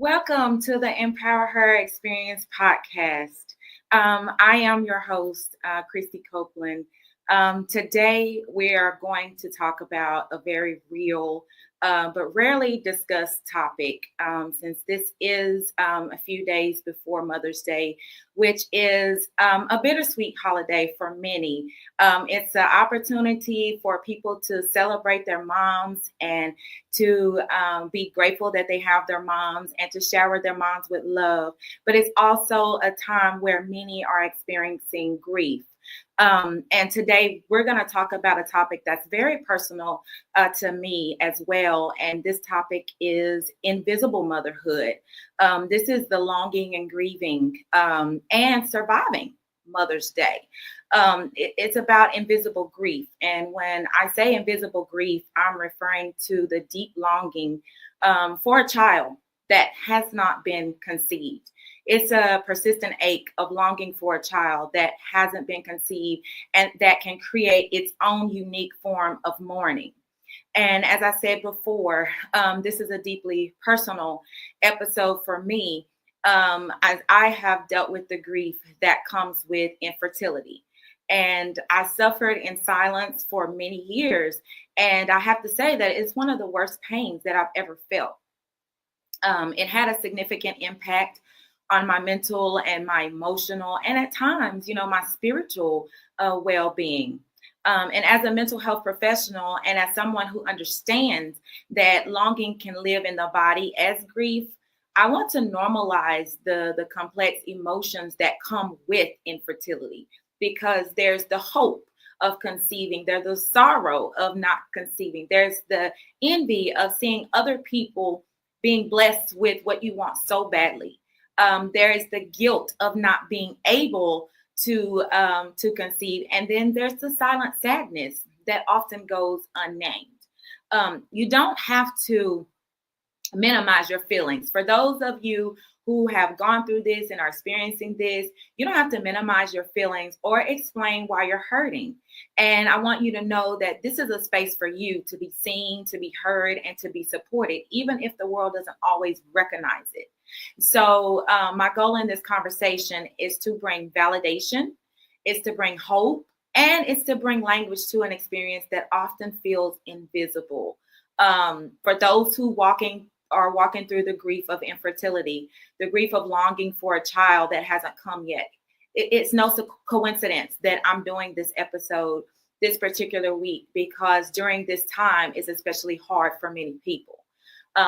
Welcome to the Empower Her Experience podcast. I am your host, Christy Copeland. Today, we are going to talk about a very real but rarely discussed topic since this is a few days before Mother's Day, which is a bittersweet holiday for many. It's an opportunity for people to celebrate their moms and to be grateful that they have their moms and to shower their moms with love. But it's also a time where many are experiencing grief. And today we're going to talk about a topic that's very personal to me as well. And this topic is invisible motherhood. This is the longing and grieving and surviving Mother's Day. It's about invisible grief. And when I say invisible grief, I'm referring to the deep longing for a child that has not been conceived. It's a persistent ache of longing for a child that hasn't been conceived and that can create its own unique form of mourning. And as I said before, this is a deeply personal episode for me, as I have dealt with the grief that comes with infertility. And I suffered in silence for many years. And I have to say that it's one of the worst pains that I've ever felt. It had a significant impact on my mental and my emotional, and at times, my spiritual well-being. And as a mental health professional and as someone who understands that longing can live in the body as grief, I want to normalize the complex emotions that come with infertility, because there's the hope of conceiving, there's the sorrow of not conceiving, there's the envy of seeing other people being blessed with what you want so badly. There is the guilt of not being able to conceive, and then there's the silent sadness that often goes unnamed. You don't have to minimize your feelings. For those of you who have gone through this and are experiencing this, you don't have to minimize your feelings or explain why you're hurting. And I want you to know that this is a space for you to be seen, to be heard, and to be supported, even if the world doesn't always recognize it. So my goal in this conversation is to bring validation, is to bring hope, and it's to bring language to an experience that often feels invisible. For those who are walking through the grief of infertility, the grief of longing for a child that hasn't come yet. It's no coincidence that I'm doing this episode this particular week, because during this time is especially hard for many people.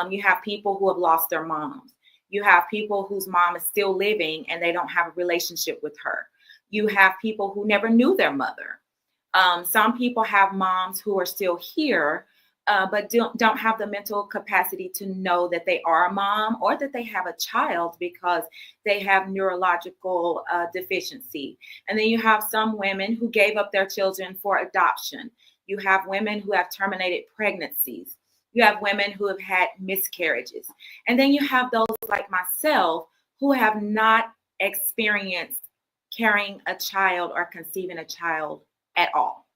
You have people who have lost their moms. You have people whose mom is still living and they don't have a relationship with her. You have people who never knew their mother. Some people have moms who are still here, but don't have the mental capacity to know that they are a mom or that they have a child because they have neurological deficiency. And then you have some women who gave up their children for adoption. You have women who have terminated pregnancies. You have women who have had miscarriages. And then you have those like myself who have not experienced carrying a child or conceiving a child at all.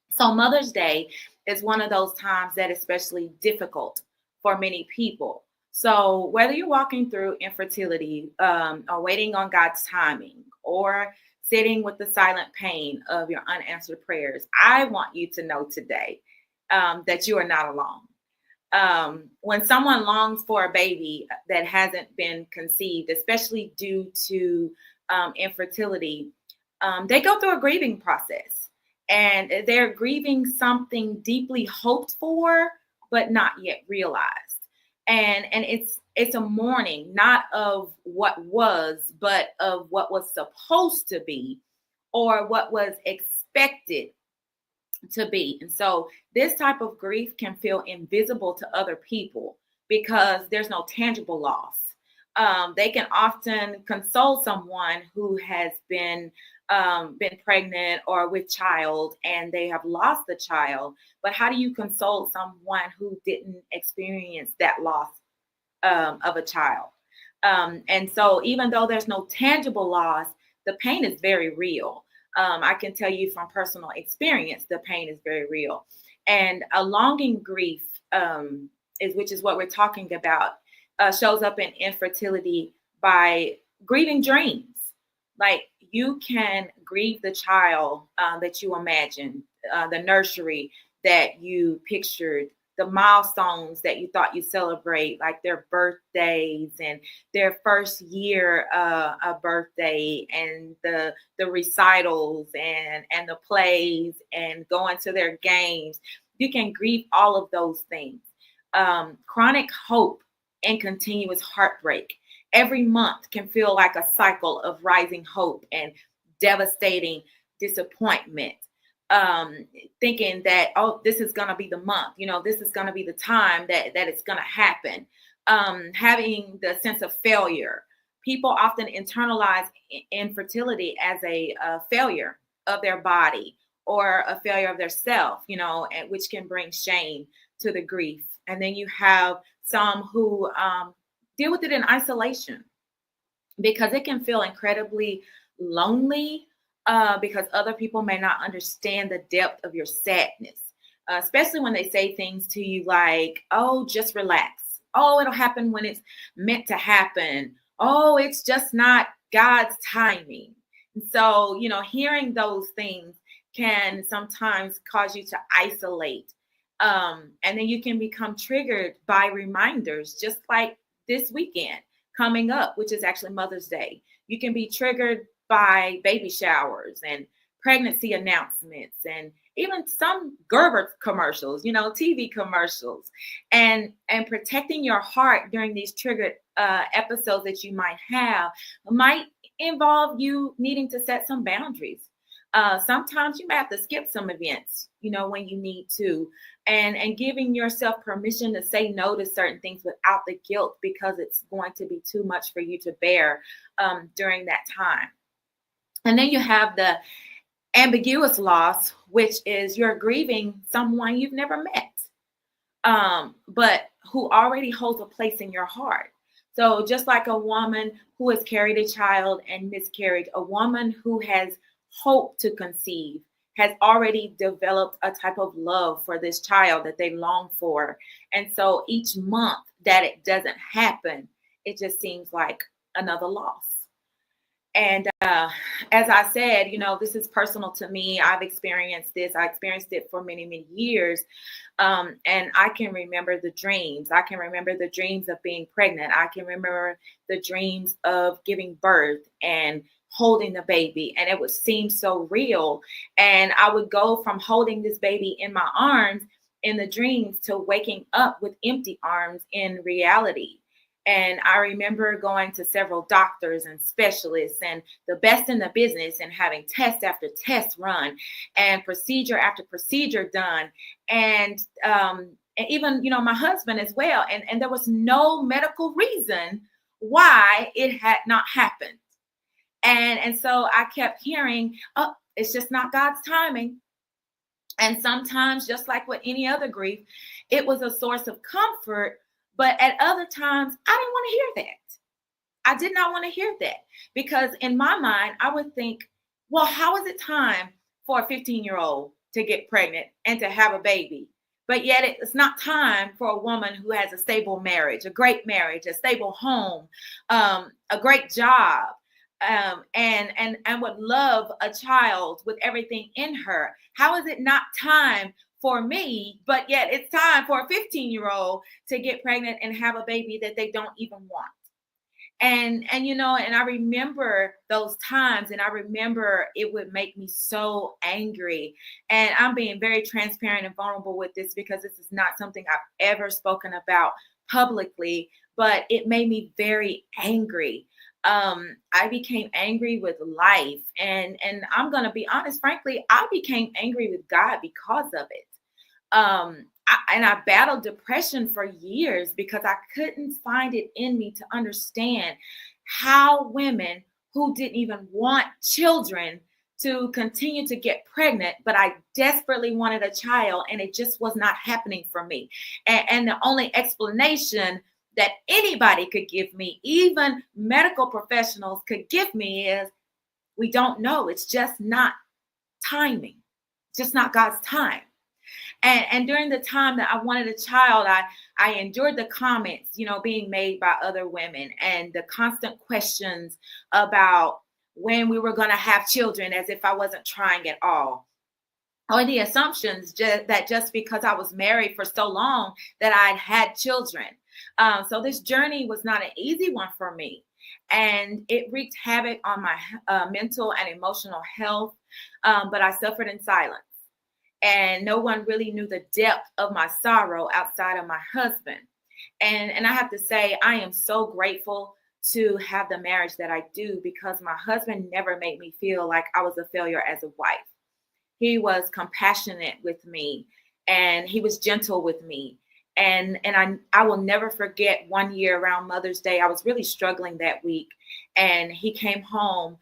So Mother's Day is one of those times that is especially difficult for many people. So whether you're walking through infertility or waiting on God's timing or sitting with the silent pain of your unanswered prayers, I want you to know today that you are not alone. When someone longs for a baby that hasn't been conceived, especially due to infertility, they go through a grieving process. And they're grieving something deeply hoped for, but not yet realized. And it's a mourning, not of what was, but of what was supposed to be or what was expected to be. And so this type of grief can feel invisible to other people because there's no tangible loss. They can often console someone who has been pregnant or with child and they have lost the child. But how do you console someone who didn't experience that loss of a child? And so even though there's no tangible loss, the pain is very real. I can tell you from personal experience, the pain is very real. And a longing grief, which is what we're talking about, shows up in infertility by grieving dreams. Like you can grieve the child that you imagine, the nursery that you pictured, the milestones that you thought you celebrate, like their birthdays and their first year a birthday, and the recitals and the plays and going to their games. You can grieve all of those things. Chronic hope and continuous heartbreak. Every month can feel like a cycle of rising hope and devastating disappointment. Thinking that, oh, this is going to be the month, this is going to be the time that it's going to happen. Having the sense of failure. People often internalize infertility as a failure of their body or a failure of their self, and which can bring shame to the grief. And then you have some who deal with it in isolation because it can feel incredibly lonely because other people may not understand the depth of your sadness, especially when they say things to you like, oh, just relax. Oh, it'll happen when it's meant to happen. Oh, it's just not God's timing. And so, hearing those things can sometimes cause you to isolate. And then you can become triggered by reminders, just like this weekend coming up, which is actually Mother's Day. You can be triggered by baby showers and pregnancy announcements and even some Gerber commercials, TV commercials, and protecting your heart during these triggered episodes that you might have might involve you needing to set some boundaries. Sometimes you may have to skip some events, when you need to, and giving yourself permission to say no to certain things without the guilt because it's going to be too much for you to bear during that time. And then you have the ambiguous loss, which is you're grieving someone you've never met, but who already holds a place in your heart. So just like a woman who has carried a child and miscarried, a woman who has hope to conceive has already developed a type of love for this child that they long for. And so each month that it doesn't happen, it just seems like another loss. And as I said, this is personal to me. I've experienced this. I experienced it for many, many years. And I can remember the dreams. I can remember the dreams of being pregnant. I can remember the dreams of giving birth and holding the baby. And it would seem so real. And I would go from holding this baby in my arms in the dreams to waking up with empty arms in reality. And I remember going to several doctors and specialists and the best in the business and having test after test run and procedure after procedure done. And even, my husband as well. And there was no medical reason why it had not happened. And so I kept hearing, oh, it's just not God's timing. And sometimes, just like with any other grief, it was a source of comfort. But at other times, I didn't want to hear that. I did not want to hear that because in my mind, I would think, well, how is it time for a 15-year-old to get pregnant and to have a baby? But yet it's not time for a woman who has a stable marriage, a great marriage, a stable home, a great job, and would love a child with everything in her. How is it not time for me, but yet it's time for a 15-year-old to get pregnant and have a baby that they don't even want? And I remember those times, and I remember it would make me so angry. And I'm being very transparent and vulnerable with this because this is not something I've ever spoken about publicly, but it made me very angry. I became angry with life, and I'm going to be honest, frankly, I became angry with God because of it. I battled depression for years because I couldn't find it in me to understand how women who didn't even want children to continue to get pregnant, but I desperately wanted a child and it just was not happening for me. And the only explanation that anybody could give me, even medical professionals could give me, is we don't know. It's just not timing. It's just not God's time. And during the time that I wanted a child, I endured the comments, being made by other women, and the constant questions about when we were going to have children, as if I wasn't trying at all. Or the assumptions that just because I was married for so long that I'd had children. So this journey was not an easy one for me. And it wreaked havoc on my mental and emotional health. But I suffered in silence. And no one really knew the depth of my sorrow outside of my husband. And I have to say, I am so grateful to have the marriage that I do, because my husband never made me feel like I was a failure as a wife. He was compassionate with me, and he was gentle with me. And I will never forget one year around Mother's Day. I was really struggling that week, and he came home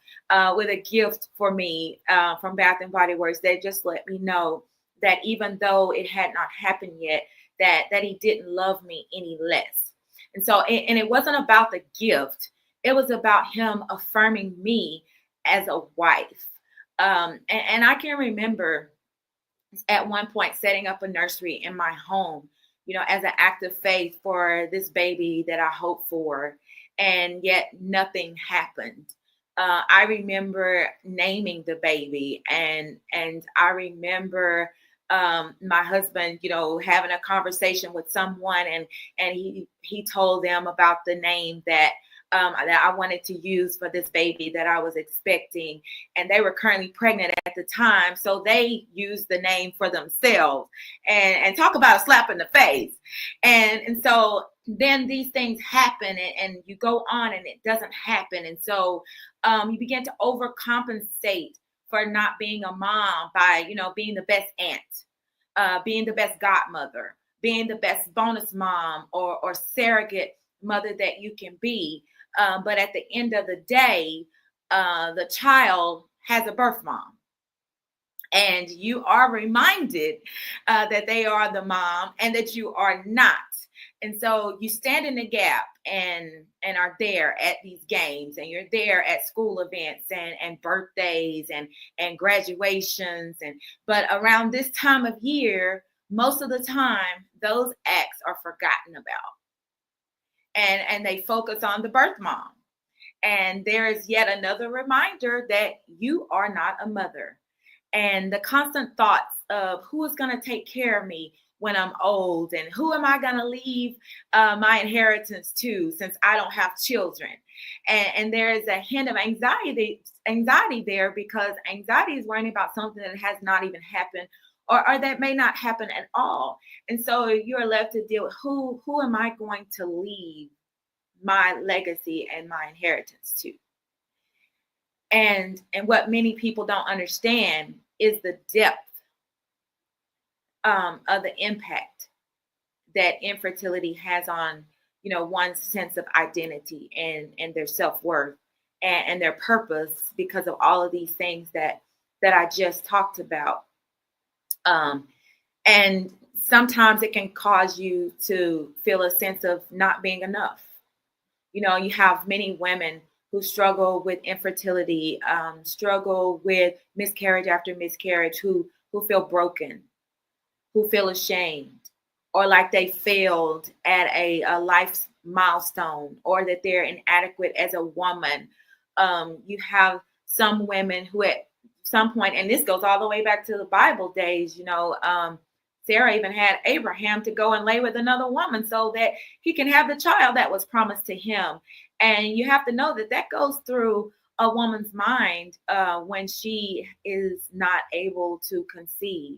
with a gift for me from Bath and Body Works that just let me know that even though it had not happened yet, that he didn't love me any less. And so, and it wasn't about the gift. It was about him affirming me as a wife. And I can remember at one point setting up a nursery in my home, as an act of faith for this baby that I hoped for, and yet nothing happened. I remember naming the baby, and I remember my husband, having a conversation with someone, and he told them about the name that I wanted to use for this baby that I was expecting. And they were currently pregnant at the time. So they used the name for themselves, and talk about a slap in the face. And so then these things happen, and you go on and it doesn't happen. And so you begin to overcompensate for not being a mom by, being the best aunt, being the best godmother, being the best bonus mom or surrogate mother that you can be. But at the end of the day, the child has a birth mom. And you are reminded that they are the mom and that you are not. And so you stand in the gap and are there at these games, and you're there at school events and birthdays and graduations. But around this time of year, most of the time, those acts are forgotten about. And they focus on the birth mom. And there is yet another reminder that you are not a mother. And the constant thoughts of who is going to take care of me when I'm old, and who am I going to leave my inheritance to since I don't have children. And there is a hint of anxiety there, because anxiety is worrying about something that has not even happened, or that may not happen at all. And so you're left to deal with who am I going to leave my legacy and my inheritance to. And what many people don't understand is the depth of the impact that infertility has on, one's sense of identity and their self-worth and their purpose, because of all of these things that I just talked about. And sometimes it can cause you to feel a sense of not being enough. You have many women who struggle with infertility, struggle with miscarriage after miscarriage, who feel broken, who feel ashamed, or like they failed at a life milestone, or that they're inadequate as a woman. You have some women who at some point, and this goes all the way back to the Bible days, Sarah even had Abraham to go and lay with another woman so that he can have the child that was promised to him. And you have to know that goes through a woman's mind when she is not able to conceive.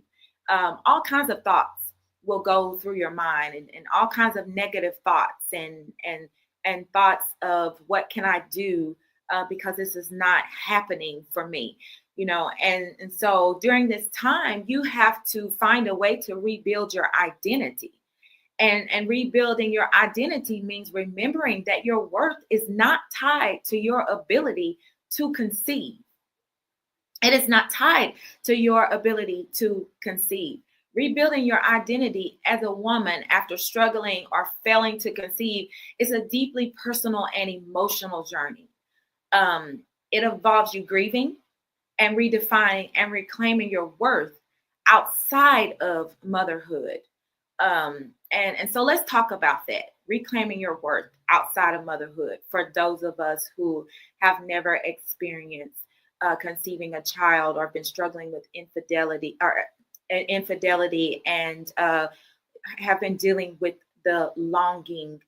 All kinds of thoughts will go through your mind, and all kinds of negative thoughts and thoughts of what can I do because this is not happening for me. And so during this time, you have to find a way to rebuild your identity. And rebuilding your identity means remembering that your worth is not tied to your ability to conceive. It is not tied to your ability to conceive. Rebuilding your identity as a woman after struggling or failing to conceive is a deeply personal and emotional journey. It involves you grieving and redefining and reclaiming your worth outside of motherhood. And so let's talk about that. Reclaiming your worth outside of motherhood for those of us who have never experienced conceiving a child or been struggling with infidelity and have been dealing with the longing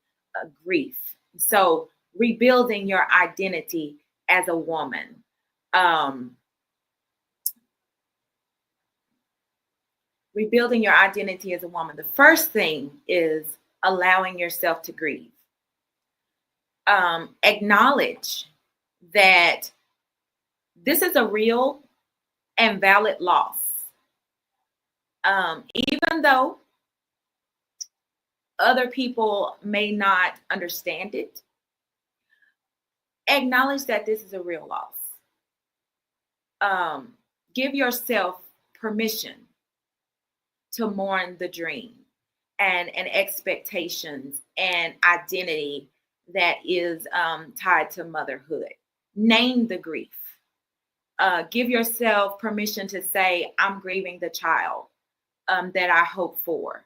grief. So rebuilding your identity as a woman. Um, Rebuilding your identity as a woman. The first thing is allowing yourself to grieve. Acknowledge that this is a real and valid loss. Even though other people may not understand it, acknowledge that this is a real loss. Give yourself permission to mourn the dream and expectations and identity that is tied to motherhood. Name the grief. Give yourself permission to say, I'm grieving the child that I hope for,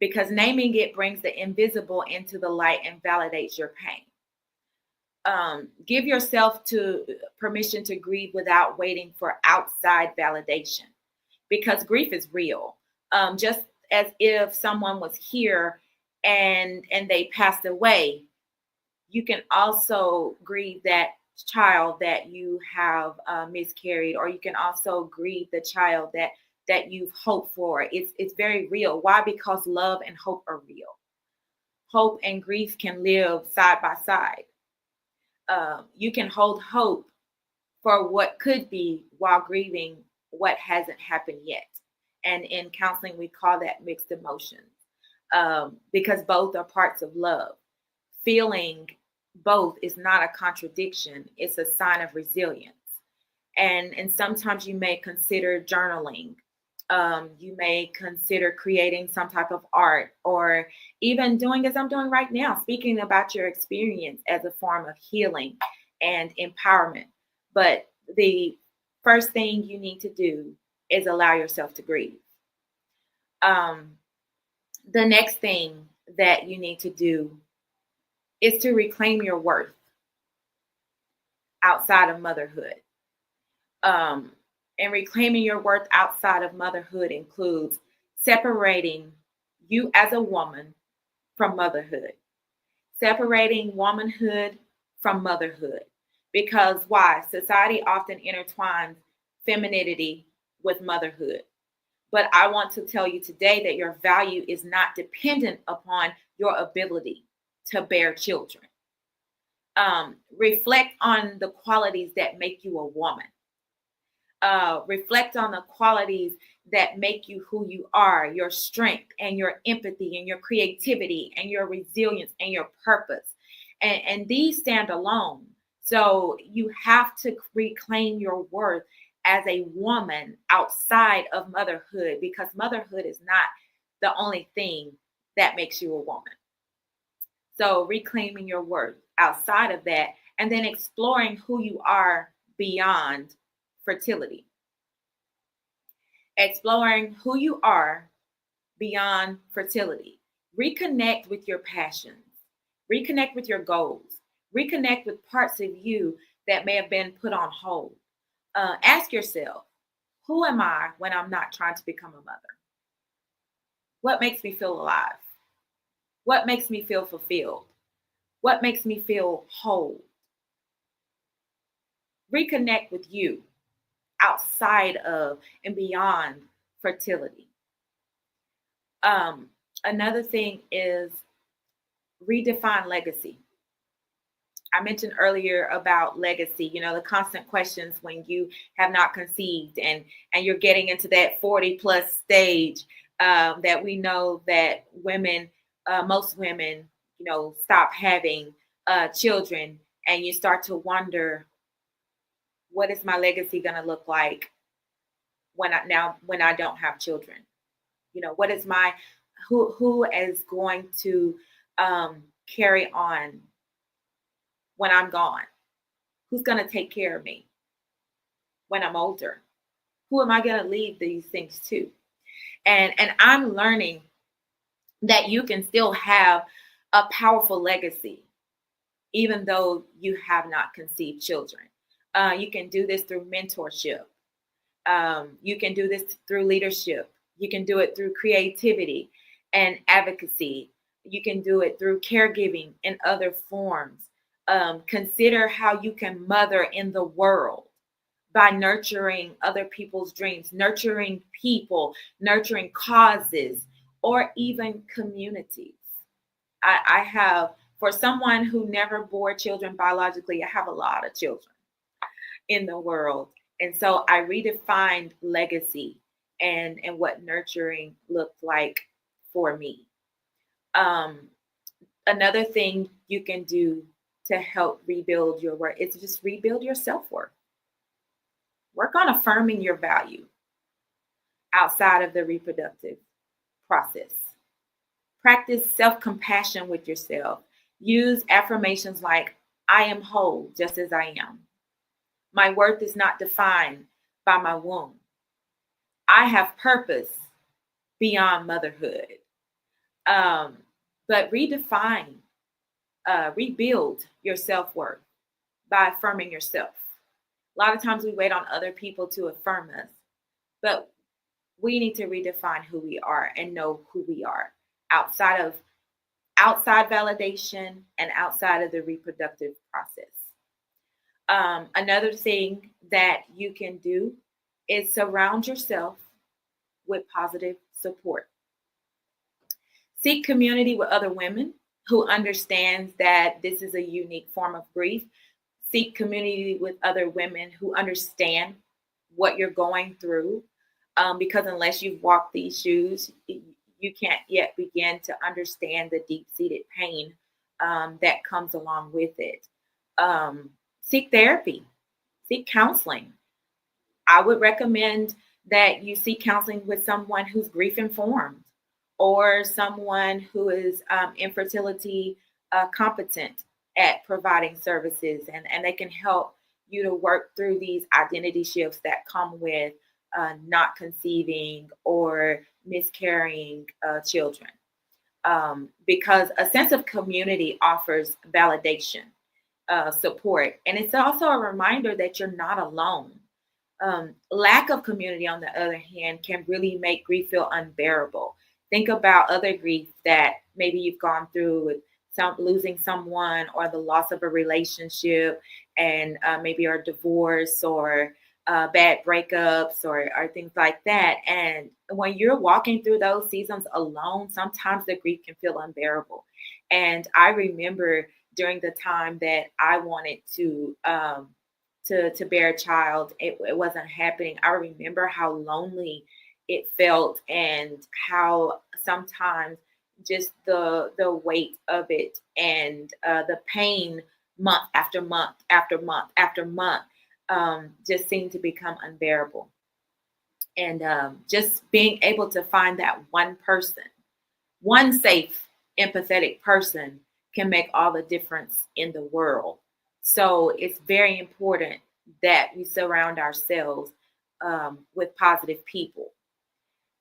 because naming it brings the invisible into the light and validates your pain. Give yourself permission to grieve without waiting for outside validation, because grief is real. Just as if someone was here and they passed away, you can also grieve that child that you have miscarried, or you can also grieve the child that you've hoped for. It's very real. Why? Because love and hope are real. Hope and grief can live side by side. You can hold hope for what could be while grieving what hasn't happened yet. And in counseling, we call that mixed emotions, because both are parts of love. Feeling both is not a contradiction. It's a sign of resilience. And sometimes you may consider journaling. You may consider creating some type of art, or even doing as I'm doing right now, speaking about your experience as a form of healing and empowerment. But the first thing you need to do is allow yourself to grieve. The next thing that you need to do is to reclaim your worth outside of motherhood. And reclaiming your worth outside of motherhood includes separating you as a woman from motherhood, separating womanhood from motherhood. Because why? Society often intertwines femininity with motherhood. But I want to tell you today that your value is not dependent upon your ability to bear children. Reflect on the qualities that make you a woman. Reflect on the qualities that make you who you are, your strength and your empathy and your creativity and your resilience and your purpose. And these stand alone. So you have to reclaim your worth as a woman outside of motherhood, because motherhood is not the only thing that makes you a woman. So reclaiming your worth outside of that, and then exploring who you are beyond fertility. Exploring who you are beyond fertility. Reconnect with your passions. Reconnect with your goals. Reconnect with parts of you that may have been put on hold. Ask yourself, who am I when I'm not trying to become a mother? What makes me feel alive? What makes me feel fulfilled? What makes me feel whole? Reconnect with you outside of and beyond fertility. Another thing is redefine legacy. I mentioned earlier about legacy, the constant questions when you have not conceived and you're getting into that 40 plus stage, that we know that women, most women, stop having children, and you start to wonder, what is my legacy going to look like when I don't have children? What is who is going to carry on when I'm gone? Who's going to take care of me when I'm older? Who am I going to leave these things to? And I'm learning that you can still have a powerful legacy even though you have not conceived children. You can do this through mentorship. You can do this through leadership. You can do it through creativity and advocacy. You can do it through caregiving in other forms. Consider how you can mother in the world by nurturing other people's dreams, nurturing people, nurturing causes, or even communities. I have, for someone who never bore children biologically, I have a lot of children in the world. And so I redefined legacy and what nurturing looked like for me. Um, Another thing you can do to help rebuild your worth is just rebuild your self-worth. Work on affirming your value outside of the reproductive process. Practice self-compassion with yourself. Use affirmations like, I am whole just as I am. My worth is not defined by my womb. I have purpose beyond motherhood. But rebuild your self-worth by affirming yourself. A lot of times we wait on other people to affirm us, but we need to redefine who we are and know who we are outside validation and outside of the reproductive process. Another thing that you can do is surround yourself with positive support. Seek community with other women who understands that this is a unique form of grief. Seek community with other women who understand what you're going through, because unless you've walked these shoes, you can't yet begin to understand the deep-seated pain that comes along with it. Seek therapy, seek counseling. I would recommend that you seek counseling with someone who's grief informed or someone who is infertility competent at providing services, and they can help you to work through these identity shifts that come with not conceiving or miscarrying children. Because a sense of community offers validation, support, and it's also a reminder that you're not alone. Lack of community, on the other hand, can really make grief feel unbearable. Think about other grief that maybe you've gone through with losing someone or the loss of a relationship, and maybe a divorce or bad breakups or things like that. And when you're walking through those seasons alone, sometimes the grief can feel unbearable. And I remember during the time that I wanted to bear a child, it wasn't happening. I remember how lonely it felt and how sometimes just the weight of it and the pain month after month after month after month just seemed to become unbearable. And just being able to find that one person, one safe, empathetic person can make all the difference in the world. So it's very important that we surround ourselves with positive people.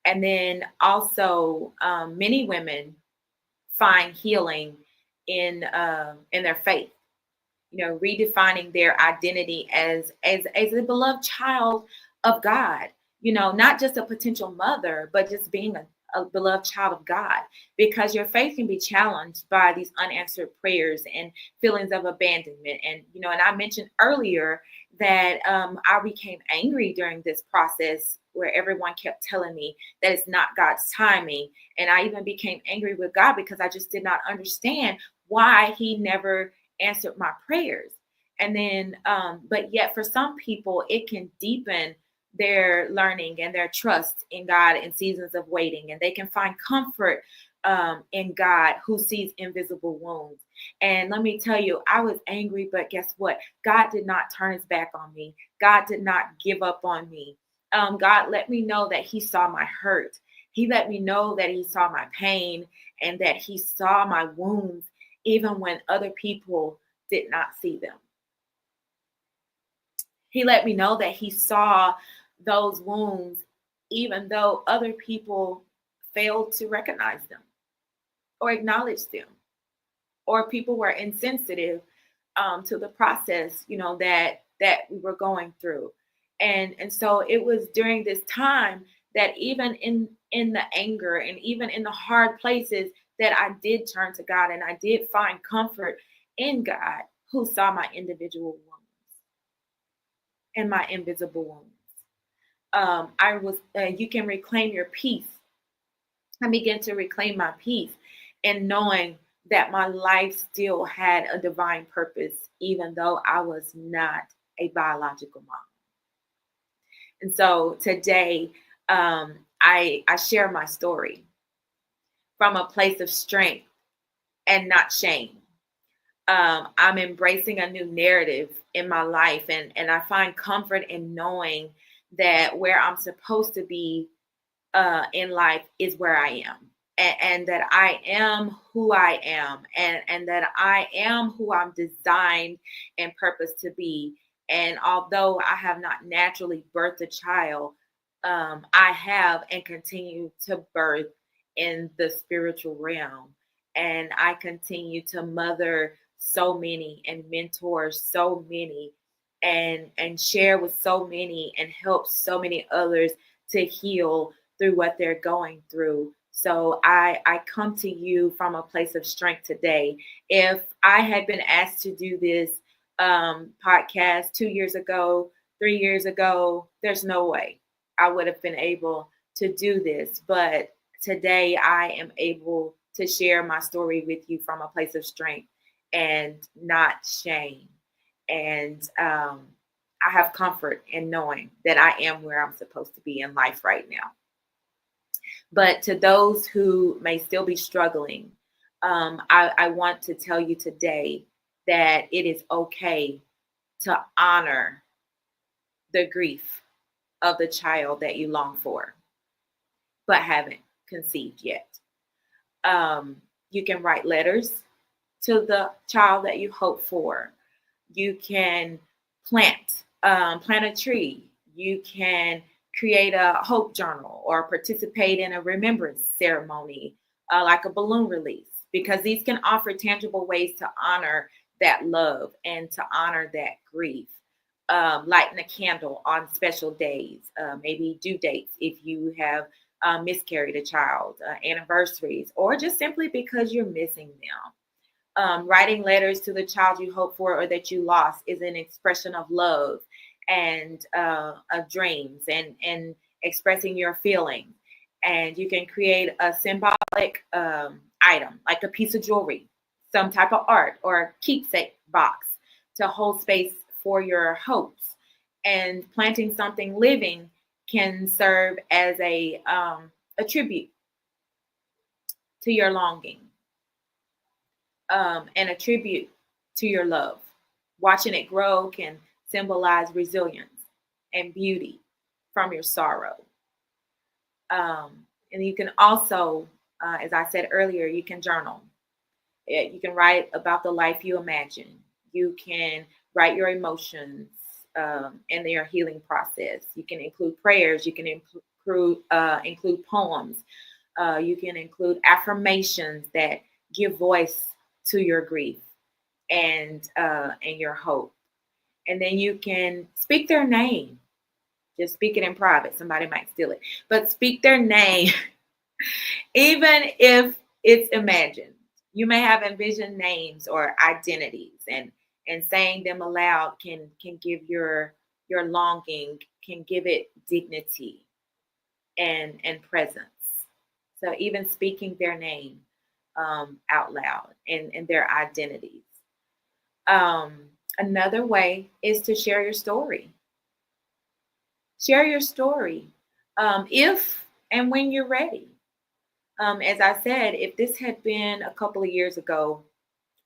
And then also, many women find healing in their faith. You know, redefining their identity as a beloved child of God. You know, not just a potential mother, but just being a beloved child of God, because your faith can be challenged by these unanswered prayers and feelings of abandonment. And, you know, and I mentioned earlier that I became angry during this process where everyone kept telling me that it's not God's timing. And I even became angry with God because I just did not understand why he never answered my prayers. And then, but yet for some people, it can deepen their learning and their trust in God in seasons of waiting, and they can find comfort in God who sees invisible wounds. And let me tell you, I was angry, but guess what? God did not turn his back on me. God did not give up on me. God let me know that he saw my hurt. He let me know that he saw my pain and that he saw my wounds, even when other people did not see them. He let me know that he saw those wounds even though other people failed to recognize them or acknowledge them, or people were insensitive to the process, that we were going through. And so it was during this time that even in the anger and even in the hard places that I did turn to God, and I did find comfort in God, who saw my individual wounds and my invisible wounds. I was You can reclaim your peace. I began to reclaim my peace and knowing that my life still had a divine purpose, even though I was not a biological mom. And so today, I share my story from a place of strength and not shame. I'm embracing a new narrative in my life, and I find comfort in knowing that where I'm supposed to be in life is where I am. And that I am who I am, and that I am who I'm designed and purposed to be. And although I have not naturally birthed a child, I have and continue to birth in the spiritual realm. And I continue to mother so many and mentor so many and share with so many and help so many others to heal through what they're going through. So I come to you from a place of strength today. If I had been asked to do this podcast 2 years ago, 3 years ago, there's no way I would have been able to do this. But today I am able to share my story with you from a place of strength and not shame. And I have comfort in knowing that I am where I'm supposed to be in life right now. But to those who may still be struggling, I want to tell you today that it is okay to honor the grief of the child that you long for, but haven't conceived yet. You can write letters to the child that you hope for. You can plant a tree. You can create a hope journal or participate in a remembrance ceremony, like a balloon release, because these can offer tangible ways to honor that love and to honor that grief. Lighting a candle on special days, maybe due dates if you have miscarried a child, anniversaries, or just simply because you're missing them. Writing letters to the child you hope for or that you lost is an expression of love and of dreams and expressing your feelings. And you can create a symbolic item like a piece of jewelry, some type of art, or a keepsake box to hold space for your hopes. And planting something living can serve as a tribute to your longing, and a tribute to your love. Watching it grow can symbolize resilience and beauty from your sorrow. And you can also, as I said earlier, you can journal. You can write about the life you imagine. You can write your emotions and their healing process. You can include prayers. You can include poems. You can include affirmations that give voice to your grief and your hope. And then you can speak their name. Just speak it in private. Somebody might steal it, but speak their name, even if it's imagined. You may have envisioned names or identities, and saying them aloud can give your longing, can give it dignity and presence. So even speaking their name out loud and their identities. Another way is to share your story. Share your story if and when you're ready. As I said, if this had been a couple of years ago,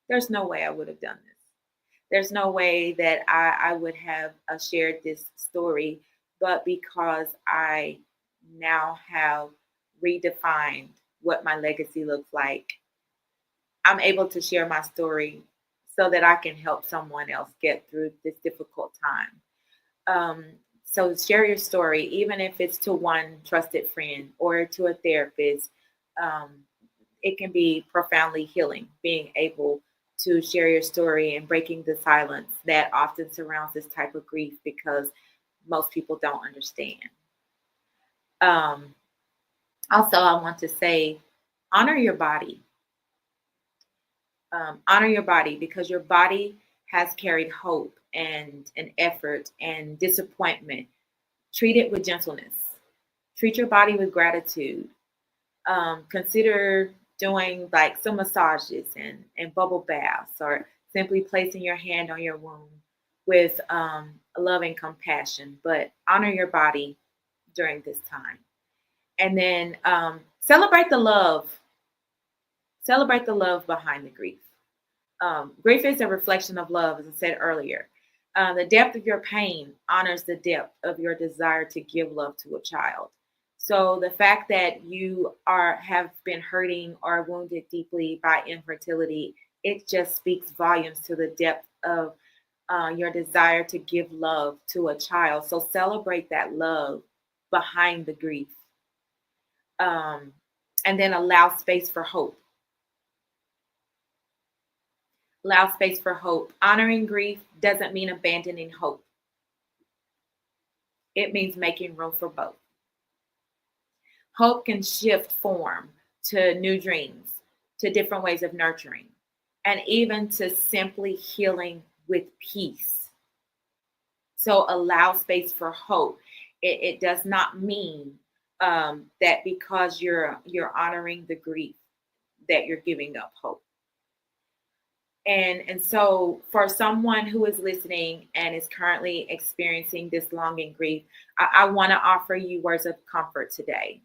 there's no way I would have done this. There's no way that I would have shared this story, but because I now have redefined what my legacy looks like, I'm able to share my story so that I can help someone else get through this difficult time. So share your story, even if it's to one trusted friend or to a therapist. Um, it can be profoundly healing, being able to share your story and breaking the silence that often surrounds this type of grief because most people don't understand. Um, Also, I want to say honor your body. Honor your body because your body has carried hope and an effort and disappointment. Treat it with gentleness. Treat your body with gratitude. Consider doing like some massages and bubble baths or simply placing your hand on your wound with love and compassion. But honor your body during this time. And then celebrate the love. Celebrate the love behind the grief. Grief is a reflection of love, as I said earlier. The depth of your pain honors the depth of your desire to give love to a child. So the fact that you have been hurting or wounded deeply by infertility, it just speaks volumes to the depth of your desire to give love to a child. So celebrate that love behind the grief, um, and then allow space for hope. Allow space for hope. Honoring grief doesn't mean abandoning hope. It means making room for both. Hope can shift form to new dreams, to different ways of nurturing, and even to simply healing with peace. So allow space for hope. It does not mean that because you're honoring the grief that you're giving up hope. And so for someone who is listening and is currently experiencing this longing grief, I want to offer you words of comfort today.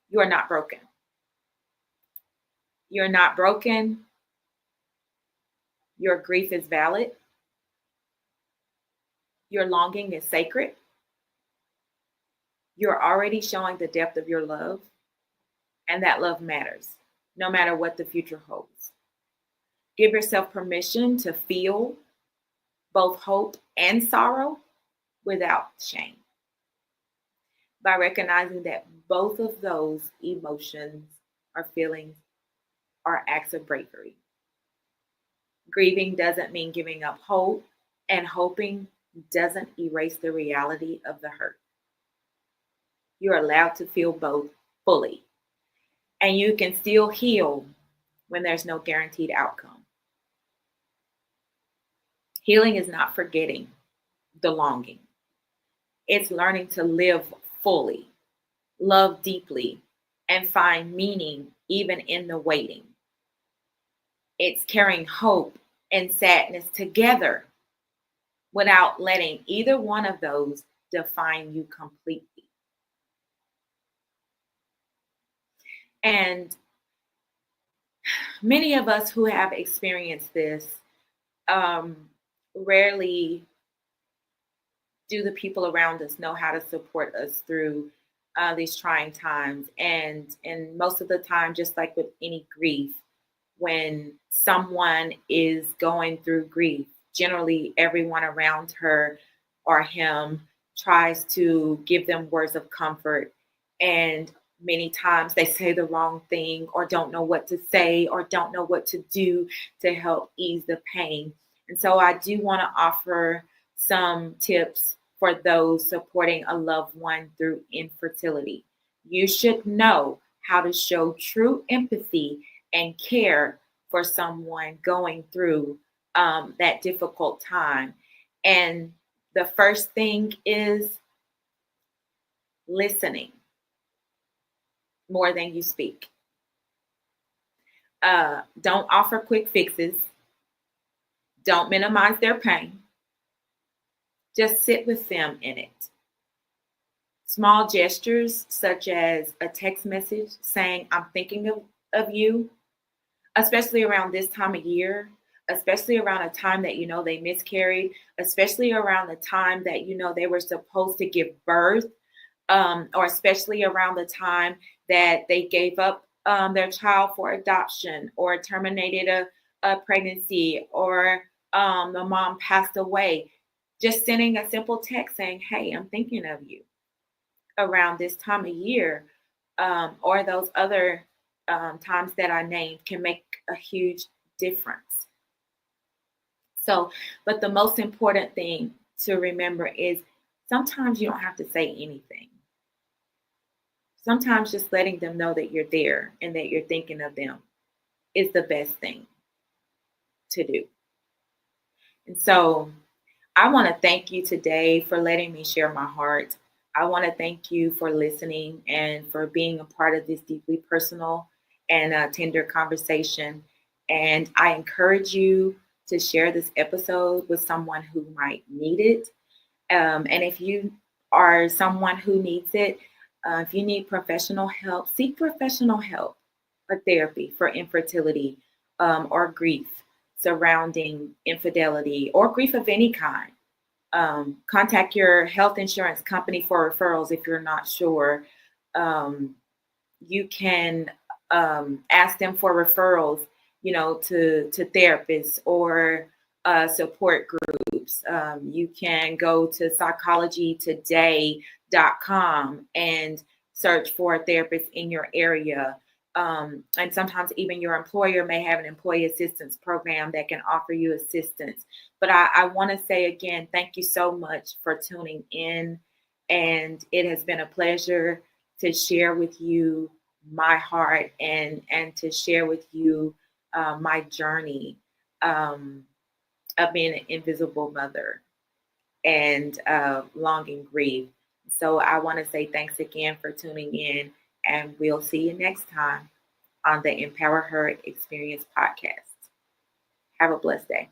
You are not broken. You're not broken. Your grief is valid. Your longing is sacred. You're already showing the depth of your love, and that love matters, no matter what the future holds. Give yourself permission to feel both hope and sorrow without shame, by recognizing that both of those emotions or feelings are acts of bravery. Grieving doesn't mean giving up hope, and hoping doesn't erase the reality of the hurt. You're allowed to feel both fully, and you can still heal when there's no guaranteed outcome. Healing is not forgetting the longing, it's learning to live fully, love deeply, and find meaning even in the waiting. It's carrying hope and sadness together without letting either one of those define you completely. And many of us who have experienced this, um, rarely do the people around us know how to support us through these trying times. And most of the time, just like with any grief, when someone is going through grief, generally everyone around her or him tries to give them words of comfort. And many times they say the wrong thing or don't know what to say or don't know what to do to help ease the pain. And so I do want to offer some tips for those supporting a loved one through infertility. You should know how to show true empathy and care for someone going through that difficult time. And the first thing is listening more than you speak. Don't offer quick fixes. Don't minimize their pain. Just sit with them in it. Small gestures, such as a text message saying, I'm thinking of you, especially around this time of year, especially around a time that you know they miscarried, especially around the time that you know they were supposed to give birth, or especially around the time that they gave up their child for adoption or terminated a pregnancy or the mom passed away. just sending a simple text saying, hey, I'm thinking of you around this time of year, or those other times that I named can make a huge difference. So, but the most important thing to remember is sometimes you don't have to say anything. Sometimes just letting them know that you're there and that you're thinking of them is the best thing to do. And so I want to thank you today for letting me share my heart. I want to thank you for listening and for being a part of this deeply personal and tender conversation. And I encourage you to share this episode with someone who might need it. And if you are someone who needs it, if you need professional help, seek professional help or therapy for infertility or grief surrounding infidelity or grief of any kind. Contact your health insurance company for referrals if you're not sure. You can ask them for referrals, to therapists or support groups. You can go to psychologytoday.com and search for a therapist in your area. And sometimes even your employer may have an employee assistance program that can offer you assistance. But I want to say again, thank you so much for tuning in. And it has been a pleasure to share with you my heart and to share with you my journey of being an invisible mother and longing grief. So I want to say thanks again for tuning in, and we'll see you next time on the Empower Her Experience podcast. Have a blessed day.